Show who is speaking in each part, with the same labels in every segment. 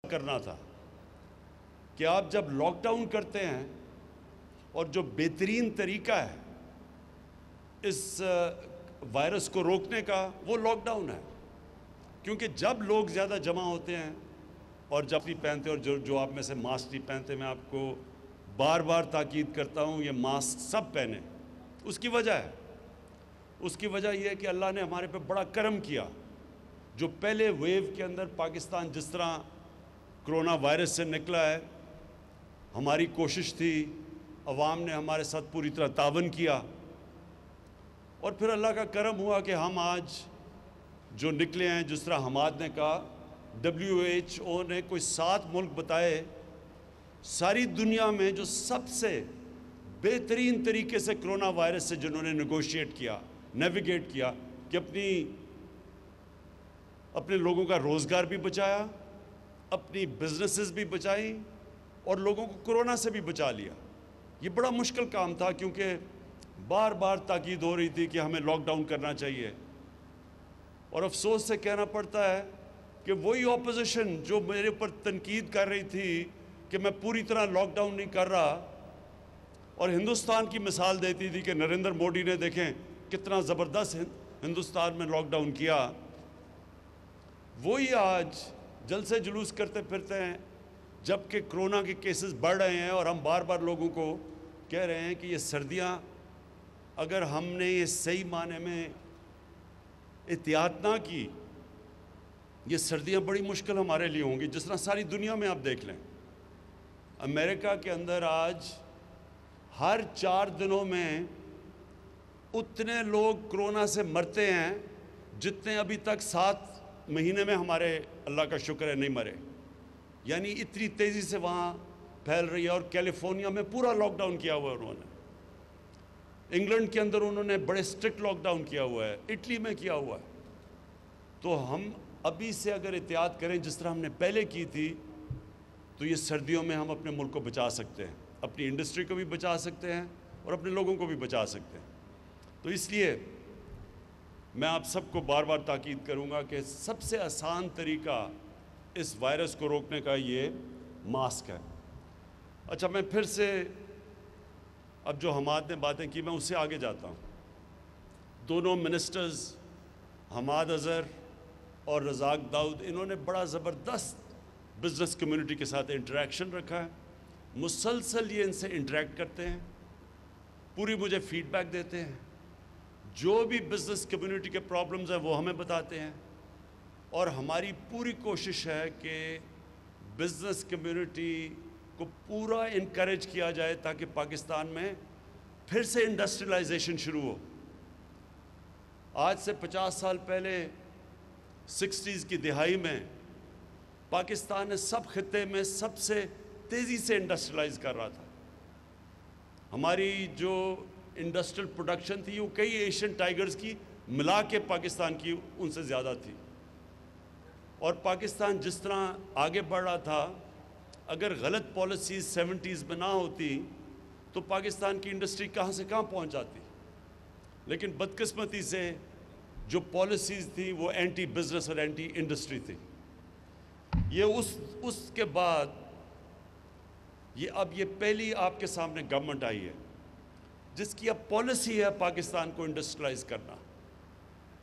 Speaker 1: کرنا تھا کہ آپ جب لاک ڈاؤن کرتے ہیں اور جو بہترین طریقہ ہے اس وائرس کو روکنے کا وہ لاک ڈاؤن ہے، کیونکہ جب لوگ زیادہ جمع ہوتے ہیں اور جب نہیں پہنتے، اور جو آپ میں سے ماسک نہیں پہنتے، میں آپ کو بار بار تاکید کرتا ہوں یہ ماسک سب پہنیں۔ اس کی وجہ یہ ہے کہ اللہ نے ہمارے پہ بڑا کرم کیا۔ جو پہلے ویو کے اندر پاکستان جس طرح کرونا وائرس سے نکلا ہے، ہماری کوشش تھی، عوام نے ہمارے ساتھ پوری طرح تعاون کیا، اور پھر اللہ کا کرم ہوا کہ ہم آج جو نکلے ہیں، جس طرح حماد نے کہا، WHO نے کوئی 7 ملک بتائے ساری دنیا میں جو سب سے بہترین طریقے سے کرونا وائرس سے جنہوں نے نیگوشیٹ کیا، نیویگیٹ کیا، کہ اپنے لوگوں کا روزگار بھی بچایا، اپنی بزنسز بھی بچائیں، اور لوگوں کو کرونا سے بھی بچا لیا۔ یہ بڑا مشکل کام تھا، کیونکہ بار بار تاکید ہو رہی تھی کہ ہمیں لاک ڈاؤن کرنا چاہیے، اور افسوس سے کہنا پڑتا ہے کہ وہی اپوزیشن جو میرے اوپر تنقید کر رہی تھی کہ میں پوری طرح لاک ڈاؤن نہیں کر رہا، اور ہندوستان کی مثال دیتی تھی کہ نریندر موڈی نے دیکھیں کتنا زبردست ہندوستان میں لاک ڈاؤن کیا، وہی آج جلسے جلوس کرتے پھرتے ہیں جبکہ کرونا کے کیسز بڑھ رہے ہیں، اور ہم بار بار لوگوں کو کہہ رہے ہیں کہ یہ سردیاں اگر ہم نے یہ صحیح معنی میں احتیاط نہ کی، یہ سردیاں بڑی مشکل ہمارے لیے ہوں گی۔ جس طرح ساری دنیا میں آپ دیکھ لیں، امریکہ کے اندر آج ہر 4 دنوں میں اتنے لوگ کرونا سے مرتے ہیں جتنے ابھی تک 7 مہینے میں ہمارے اللہ کا شکر ہے نہیں مرے، یعنی اتنی تیزی سے وہاں پھیل رہی ہے۔ اور کیلیفورنیا میں پورا لاک ڈاؤن کیا ہوا ہے انہوں نے، انگلینڈ کے اندر انہوں نے بڑے سٹرکٹ لاک ڈاؤن کیا ہوا ہے، اٹلی میں کیا ہوا ہے۔ تو ہم ابھی سے اگر احتیاط کریں جس طرح ہم نے پہلے کی تھی، تو یہ سردیوں میں ہم اپنے ملک کو بچا سکتے ہیں، اپنی انڈسٹری کو بھی بچا سکتے ہیں، اور اپنے لوگوں کو بھی بچا سکتے ہیں۔ تو اس لیے میں آپ سب کو بار بار تاکید کروں گا کہ سب سے آسان طریقہ اس وائرس کو روکنے کا یہ ماسک ہے۔ اچھا، میں پھر سے اب جو حماد نے باتیں کی میں اس سے آگے جاتا ہوں۔ دونوں منسٹرز حماد اظہر اور رزاق داؤد، انہوں نے بڑا زبردست بزنس کمیونٹی کے ساتھ انٹریکشن رکھا ہے، مسلسل یہ ان سے انٹریکٹ کرتے ہیں، پوری مجھے فیڈ بیک دیتے ہیں، جو بھی بزنس کمیونٹی کے پرابلمز ہیں وہ ہمیں بتاتے ہیں، اور ہماری پوری کوشش ہے کہ بزنس کمیونٹی کو پورا انکریج کیا جائے تاکہ پاکستان میں پھر سے انڈسٹریلائزیشن شروع ہو۔ آج سے 50 سال پہلے 60s کی دہائی میں پاکستان نے سب خطے میں سب سے تیزی سے انڈسٹریلائز کر رہا تھا۔ ہماری جو انڈسٹریل پروڈکشن تھی وہ کئی ایشین ٹائیگرز کی ملا کے پاکستان کی ان سے زیادہ تھی، اور پاکستان جس طرح آگے بڑھ رہا تھا، اگر غلط پالیسیز 70s میں نہ ہوتی تو پاکستان کی انڈسٹری کہاں سے کہاں پہنچ جاتی۔ لیکن بدقسمتی سے جو پالیسیز تھی وہ اینٹی بزنس اور اینٹی انڈسٹری تھی۔ یہ اس کے بعد اب یہ پہلی آپ کے سامنے گورنمنٹ آئی ہے جس کی اب پالیسی ہے پاکستان کو انڈسٹریلائز کرنا،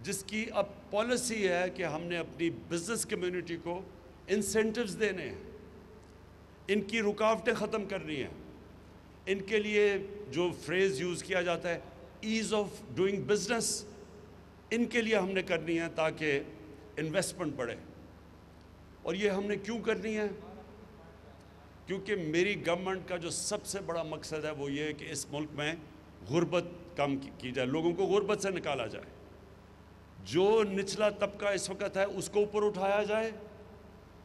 Speaker 1: جس کی اب پالیسی ہے کہ ہم نے اپنی بزنس کمیونٹی کو انسینٹیوز دینے ہیں، ان کی رکاوٹیں ختم کرنی ہیں، ان کے لیے جو فریز یوز کیا جاتا ہے ایز آف ڈوئنگ بزنس، ان کے لیے ہم نے کرنی ہے تاکہ انویسٹمنٹ بڑھے۔ اور یہ ہم نے کیوں کرنی ہے؟ کیونکہ میری گورنمنٹ کا جو سب سے بڑا مقصد ہے وہ یہ ہے کہ اس ملک میں غربت کم کی جائے، لوگوں کو غربت سے نکالا جائے، جو نچلا طبقہ اس وقت ہے اس کو اوپر اٹھایا جائے،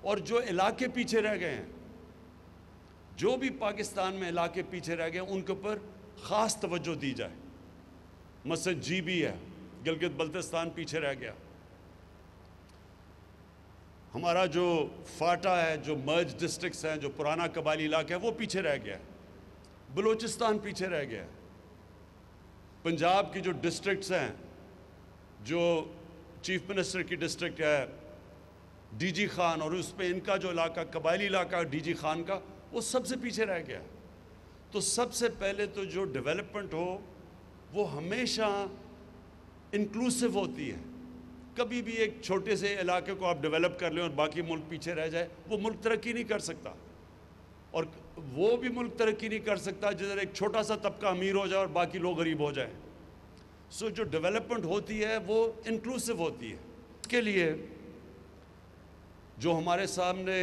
Speaker 1: اور جو علاقے پیچھے رہ گئے ہیں، جو بھی پاکستان میں علاقے پیچھے رہ گئے ہیں ان کے اوپر خاص توجہ دی جائے۔ مثلا جی بی ہے، گلگت بلتستان پیچھے رہ گیا، ہمارا جو فاٹا ہے، جو مرج ڈسٹرکٹس ہیں، جو پرانا قبائلی علاقہ ہے وہ پیچھے رہ گیا، بلوچستان پیچھے رہ گیا، پنجاب کی جو ڈسٹرکٹس ہیں، جو چیف منسٹر کی ڈسٹرکٹ ہے ڈی جی خان، اور اس پہ ان کا جو علاقہ قبائلی علاقہ ڈی جی خان کا، وہ سب سے پیچھے رہ گیا۔ تو سب سے پہلے تو جو ڈیولپمنٹ ہو وہ ہمیشہ انکلوسیو ہوتی ہے۔ کبھی بھی ایک چھوٹے سے علاقے کو آپ ڈیولپ کر لیں اور باقی ملک پیچھے رہ جائے، وہ ملک ترقی نہیں کر سکتا، اور وہ بھی ملک ترقی نہیں کر سکتا جدھر ایک چھوٹا سا طبقہ امیر ہو جائے اور باقی لوگ غریب ہو جائیں۔ سو جو ڈیولپمنٹ ہوتی ہے وہ انکلوسیو ہوتی ہے۔ اس کے لیے جو ہمارے سامنے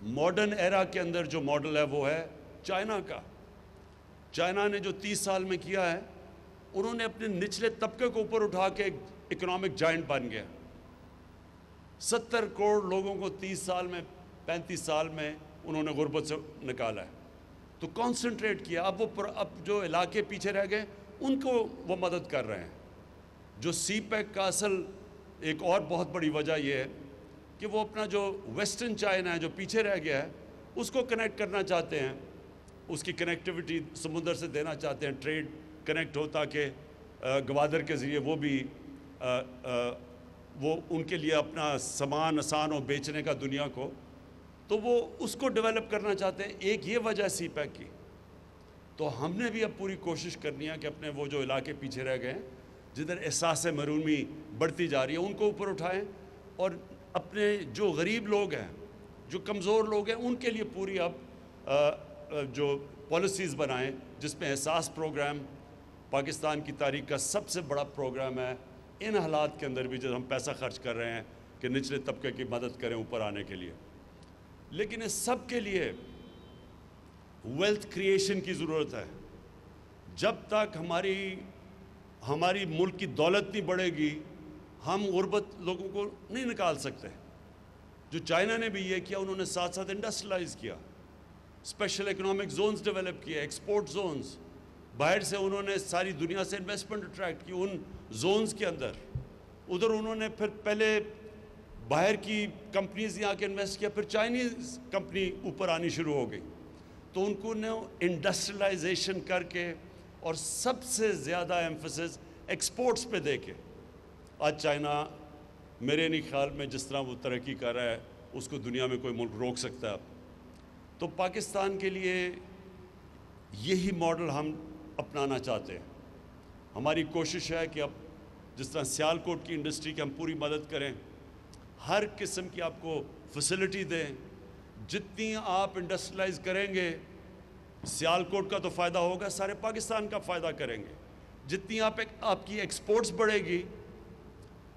Speaker 1: ماڈرن ایرا کے اندر جو ماڈل ہے وہ ہے چائنا کا۔ چائنا نے جو 30 سال میں کیا ہے، انہوں نے اپنے نچلے طبقے کو اوپر اٹھا کے ایک اکنامک جائنٹ بن گیا۔ 70 کروڑ لوگوں کو 30 سال میں 35 سال میں انہوں نے غربت سے نکالا ہے۔ تو کانسنٹریٹ کیا، اب جو علاقے پیچھے رہ گئے ان کو وہ مدد کر رہے ہیں۔ جو سی پیک کا اصل ایک اور بہت بڑی وجہ یہ ہے کہ وہ اپنا جو ویسٹرن چائنا ہے جو پیچھے رہ گیا ہے اس کو کنیکٹ کرنا چاہتے ہیں، اس کی کنیکٹیوٹی سمندر سے دینا چاہتے ہیں، ٹریڈ کنیکٹ ہو تاکہ گوادر کے ذریعے وہ بھی وہ ان کے لیے اپنا سامان آسان ہو بیچنے کا دنیا کو، تو وہ اس کو ڈیولپ کرنا چاہتے ہیں۔ ایک یہ وجہ سی پیک کی۔ تو ہم نے بھی اب پوری کوشش کرنی ہے کہ اپنے وہ جو علاقے پیچھے رہ گئے ہیں، جدھر احساس محرومی بڑھتی جا رہی ہے، ان کو اوپر اٹھائیں، اور اپنے جو غریب لوگ ہیں، جو کمزور لوگ ہیں، ان کے لیے پوری اب جو پالیسیز بنائیں، جس میں احساس پروگرام پاکستان کی تاریخ کا سب سے بڑا پروگرام ہے۔ ان حالات کے اندر بھی جب ہم پیسہ خرچ کر رہے ہیں کہ نچلے طبقے کی مدد کریں اوپر آنے کے لیے، لیکن اس سب کے لیے ویلتھ کریشن کی ضرورت ہے۔ جب تک ہماری ملک کی دولت نہیں بڑھے گی، ہم غربت لوگوں کو نہیں نکال سکتے۔ جو چائنا نے بھی یہ کیا، انہوں نے ساتھ ساتھ انڈسٹریلائز کیا، اسپیشل اکنامک زونز ڈیولپ کیے، ایکسپورٹ زونز، باہر سے انہوں نے ساری دنیا سے انویسٹمنٹ اٹریکٹ کی ان زونز کے اندر۔ ادھر انہوں نے پھر پہلے باہر کی کمپنیز یہاں کے انویسٹ کیا، پھر چائنیز کمپنی اوپر آنی شروع ہو گئی۔ تو ان کو انڈسٹریلائزیشن کر کے اور سب سے زیادہ ایمفسس ایکسپورٹس پہ دے کے، آج چائنا میرے نہیں خیال میں جس طرح وہ ترقی کر رہا ہے اس کو دنیا میں کوئی ملک روک سکتا ہے اب۔ تو پاکستان کے لیے یہی ماڈل ہم اپنانا چاہتے ہیں۔ ہماری کوشش ہے کہ اب جس طرح سیالکوٹ کی انڈسٹری کی ہم پوری مدد کریں، ہر قسم کی آپ کو فیسلٹی دیں، جتنی آپ انڈسٹریلائز کریں گے سیالکوٹ کا تو فائدہ ہوگا، سارے پاکستان کا فائدہ کریں گے۔ جتنی آپ کی ایکسپورٹس بڑھے گی،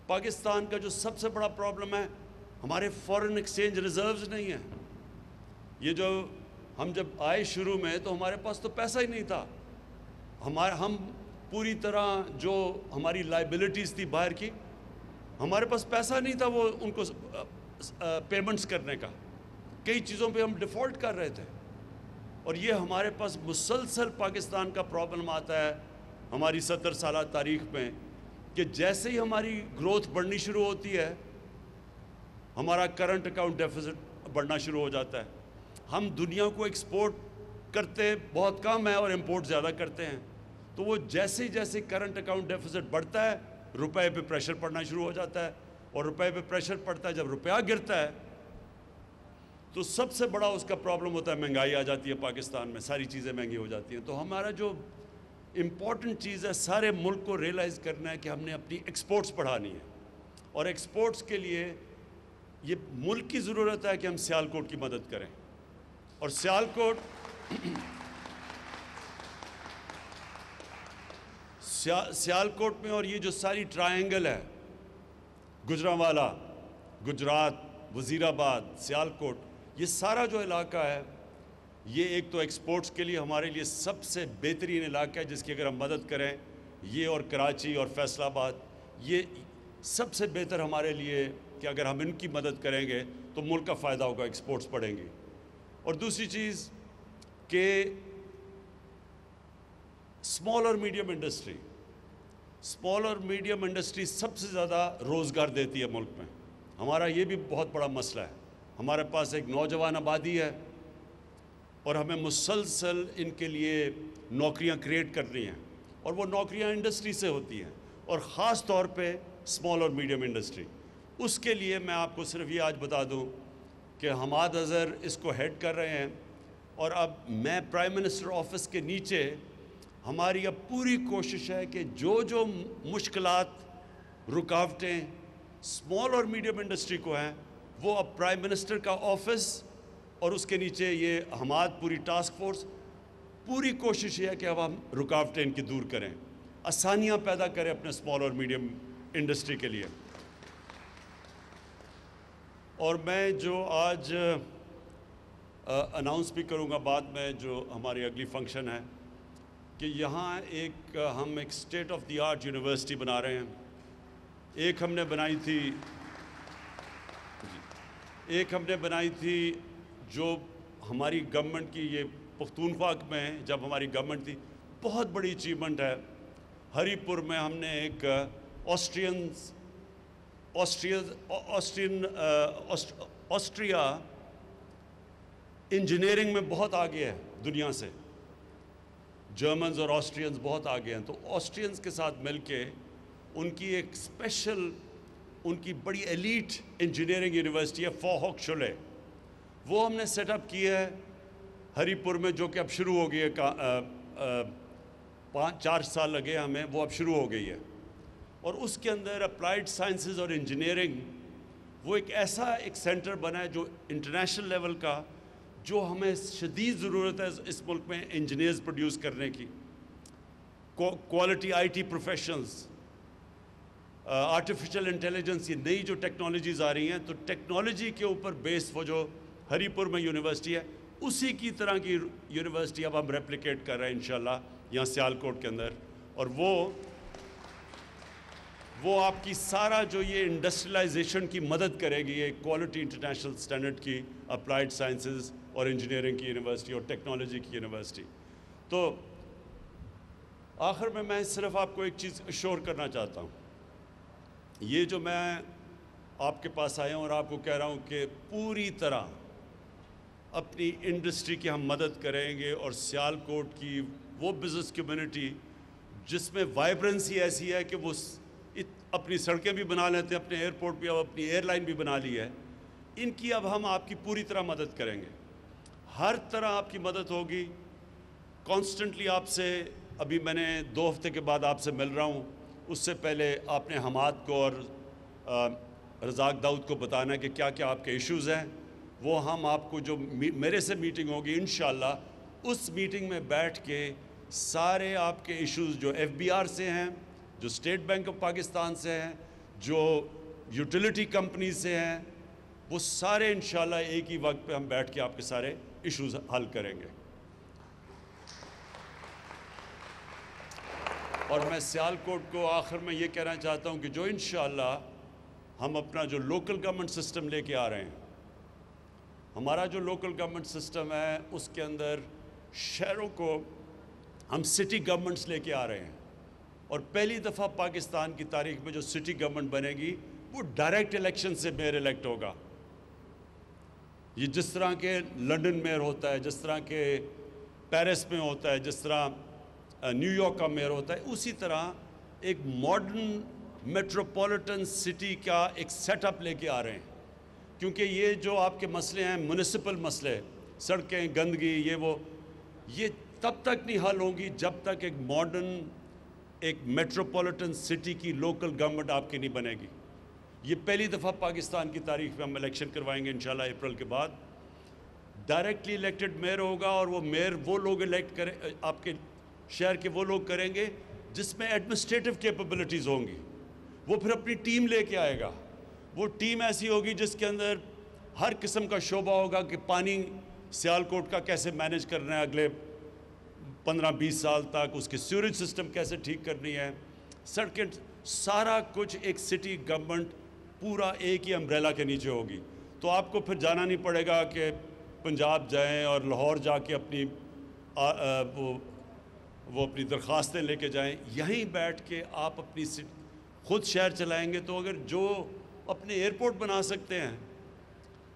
Speaker 1: پاکستان کا جو سب سے بڑا پرابلم ہے، ہمارے فورن ایکسچینج ریزروز نہیں ہیں۔ یہ جو ہم جب آئے شروع میں تو ہمارے پاس تو پیسہ ہی نہیں تھا، ہم پوری طرح جو ہماری لائبلٹیز تھی باہر کی، ہمارے پاس پیسہ نہیں تھا وہ ان کو پیمنٹس کرنے کا، کئی چیزوں پہ ہم ڈیفالٹ کر رہے تھے۔ اور یہ ہمارے پاس مسلسل پاکستان کا پرابلم آتا ہے ہماری 70 سالہ تاریخ میں، کہ جیسے ہی ہماری گروتھ بڑھنی شروع ہوتی ہے، ہمارا کرنٹ اکاؤنٹ ڈیفیسٹ بڑھنا شروع ہو جاتا ہے۔ ہم دنیا کو ایکسپورٹ کرتے بہت کم ہے اور امپورٹ زیادہ کرتے ہیں، تو وہ جیسے جیسے کرنٹ اکاؤنٹ ڈیفیسٹ بڑھتا ہے، روپے پہ پریشر پڑنا شروع ہو جاتا ہے، اور روپے پہ پریشر پڑتا ہے، جب روپیہ گرتا ہے تو سب سے بڑا اس کا پرابلم ہوتا ہے مہنگائی آ جاتی ہے پاکستان میں، ساری چیزیں مہنگی ہو جاتی ہیں۔ تو ہمارا جو امپورٹنٹ چیز ہے سارے ملک کو ریئلائز کرنا ہے کہ ہم نے اپنی ایکسپورٹس بڑھانی ہے، اور ایکسپورٹس کے لیے یہ ملک کی ضرورت ہے کہ ہم سیالکوٹ کی مدد کریں۔ اور سیالکوٹ میں اور یہ جو ساری ٹرائنگل ہے، گجرانوالہ، گجرات، وزیر آباد، سیالکوٹ، یہ سارا جو علاقہ ہے، یہ ایک تو ایکسپورٹس کے لیے ہمارے لیے سب سے بہترین علاقہ ہے جس کی اگر ہم مدد کریں، یہ اور کراچی اور فیصل آباد، یہ سب سے بہتر ہمارے لیے کہ اگر ہم ان کی مدد کریں گے تو ملک کا فائدہ ہوگا، ایکسپورٹس بڑھیں گی۔ اور دوسری چیز کہ اسمال اور میڈیم انڈسٹری سب سے زیادہ روزگار دیتی ہے ملک میں۔ ہمارا یہ بھی بہت بڑا مسئلہ ہے، ہمارے پاس ایک نوجوان آبادی ہے اور ہمیں مسلسل ان کے لیے نوکریاں کریٹ کرنی ہیں، اور وہ نوکریاں انڈسٹری سے ہوتی ہیں، اور خاص طور پہ اسمال اور میڈیم انڈسٹری۔ اس کے لیے میں آپ کو صرف یہ آج بتا دوں کہ حماد اظہر اس کو ہیڈ کر رہے ہیں، اور اب میں پرائم منسٹر آفس کے نیچے ہماری اب پوری کوشش ہے کہ جو مشکلات، رکاوٹیں اسمال اور میڈیم انڈسٹری کو ہیں، وہ اب پرائم منسٹر کا آفس اور اس کے نیچے یہ حماد پوری ٹاسک فورس، پوری کوشش یہ ہے کہ اب ہم رکاوٹیں ان کی دور کریں، آسانیاں پیدا کریں اپنے اسمال اور میڈیم انڈسٹری کے لیے۔ اور میں جو آج اناؤنس بھی کروں گا بعد میں، جو ہماری اگلی فنکشن ہے، کہ یہاں ہم ایک state of the art university بنا رہے ہیں۔ ایک ہم نے بنائی تھی جو ہماری گورنمنٹ کی، یہ پختونخوا میں جب ہماری گورنمنٹ تھی، بہت بڑی اچیومنٹ ہے۔ ہری پور میں ہم نے ایک آسٹریا انجینئرنگ میں بہت آگے ہے دنیا سے، جرمنز اور آسٹرینز بہت آگے ہیں، تو آسٹرینز کے ساتھ مل کے ان کی ایک اسپیشل، ان کی بڑی ایلیٹ انجینئرنگ یونیورسٹی ہے فوہوک-شولے، وہ ہم نے سیٹ اپ کی ہے ہری پور میں، جو کہ اب شروع ہو گئی ہے، 4 سال لگے ہمیں، وہ اب شروع ہو گئی ہے۔ اور اس کے اندر اپلائیڈ سائنسز اور انجینئرنگ، وہ ایک ایسا سینٹر بنا ہے جو انٹرنیشنل لیول کا، جو ہمیں شدید ضرورت ہے اس ملک میں انجینئرز پروڈیوس کرنے کی، quality I T professionals, artificial intelligence, یہ نئی جو ٹیکنالوجیز آ رہی ہیں، تو ٹیکنالوجی کے اوپر بیس وہ جو ہری پور میں یونیورسٹی ہے، اسی کی طرح کی یونیورسٹی اب ہم ریپلیکیٹ کر رہے ہیں انشاءاللہ یہاں سیالکوٹ کے اندر، اور وہ آپ کی سارا جو یہ انڈسٹریلائزیشن کی مدد کرے گی، یہ کوالٹی انٹرنیشنل سٹینڈرڈ کی اپلائیڈ سائنسز اور انجینئرنگ کی یونیورسٹی اور ٹیکنالوجی کی یونیورسٹی۔ تو آخر میں صرف آپ کو ایک چیز اشور کرنا چاہتا ہوں، یہ جو میں آپ کے پاس آیا ہوں اور آپ کو کہہ رہا ہوں کہ پوری طرح اپنی انڈسٹری کی ہم مدد کریں گے، اور سیالکوٹ کی وہ بزنس کمیونٹی جس میں وائبرنسی ایسی ہے کہ وہ اپنی سڑکیں بھی بنا لیتے ہیں، اپنے ایئرپورٹ بھی، اب اپنی ایئر لائن بھی بنا لی ہے، ان کی اب ہم آپ کی پوری طرح مدد کریں گے، ہر طرح آپ کی مدد ہوگی کانسٹنٹلی آپ سے۔ ابھی میں نے 2 ہفتے کے بعد آپ سے مل رہا ہوں، اس سے پہلے آپ نے حماد کو اور رزاق داؤد کو بتانا ہے کہ کیا کیا آپ کے ایشوز ہیں، وہ ہم آپ کو جو میرے سے میٹنگ ہوگی انشاءاللہ، اس میٹنگ میں بیٹھ کے سارے آپ کے ایشوز جو ایف بی آر سے ہیں، جو اسٹیٹ بینک آف پاکستان سے ہیں، جو یوٹیلیٹی کمپنیز سے ہیں، وہ سارے انشاءاللہ ایک ہی وقت پہ ہم بیٹھ کے آپ کے سارے ایشوز حل کریں گے۔ اور میں سیالکوٹ کو آخر میں یہ کہنا چاہتا ہوں کہ جو انشاءاللہ ہم اپنا جو لوکل گورنمنٹ سسٹم لے کے آ رہے ہیں، ہمارا جو لوکل گورنمنٹ سسٹم ہے، اس کے اندر شہروں کو ہم سٹی گورنمنٹس لے کے آ رہے ہیں، اور پہلی دفعہ پاکستان کی تاریخ میں جو سٹی گورنمنٹ بنے گی وہ ڈائریکٹ الیکشن سے میئر الیکٹ ہوگا۔ یہ جس طرح کے لنڈن میئر ہوتا ہے، جس طرح کے پیرس میں ہوتا ہے، جس طرح نیو یارک کا میئر ہوتا ہے، اسی طرح ایک ماڈرن میٹروپولیٹن سٹی کا ایک سیٹ اپ لے کے آ رہے ہیں، کیونکہ یہ جو آپ کے مسئلے ہیں، میونسپل مسئلے، سڑکیں، گندگی، یہ تب تک نہیں حل ہوں گی جب تک ایک ماڈرن، ایک میٹروپولیٹن سٹی کی لوکل گورنمنٹ آپ کی نہیں بنے گی۔ یہ پہلی دفعہ پاکستان کی تاریخ میں ہم الیکشن کروائیں گے انشاءاللہ اپریل کے بعد، ڈائریکٹلی الیکٹڈ میئر ہوگا، اور وہ میئر وہ لوگ الیکٹ کریں، آپ کے شہر کے وہ لوگ کریں گے جس میں ایڈمنسٹریٹو کیپبلٹیز ہوں گی، وہ پھر اپنی ٹیم لے کے آئے گا، وہ ٹیم ایسی ہوگی جس کے اندر ہر قسم کا شعبہ ہوگا کہ پانی سیالکوٹ کا کیسے مینیج کرنا ہے اگلے 15-20 سال تک، اس کے سیوریج سسٹم کیسے ٹھیک کرنی ہے، سڑکیں، سارا کچھ ایک سٹی گورنمنٹ پورا ایک ہی امبریلا کے نیچے ہوگی۔ تو آپ کو پھر جانا نہیں پڑے گا کہ پنجاب جائیں اور لاہور جا کے اپنی وہ اپنی درخواستیں لے کے جائیں، یہیں بیٹھ کے آپ اپنی خود شہر چلائیں گے۔ تو اگر جو اپنے ایئرپورٹ بنا سکتے ہیں،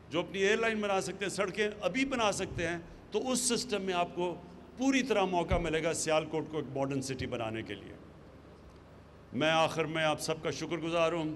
Speaker 1: جو اپنی ایئر لائن بنا سکتے ہیں، سڑکیں ابھی بنا سکتے ہیں، تو اس سسٹم میں آپ کو پوری طرح موقع ملے گا سیالکوٹ کو ایک ماڈرن سٹی بنانے کے لیے۔ میں آخر میں آپ سب کا شکر گزار ہوں،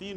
Speaker 1: 3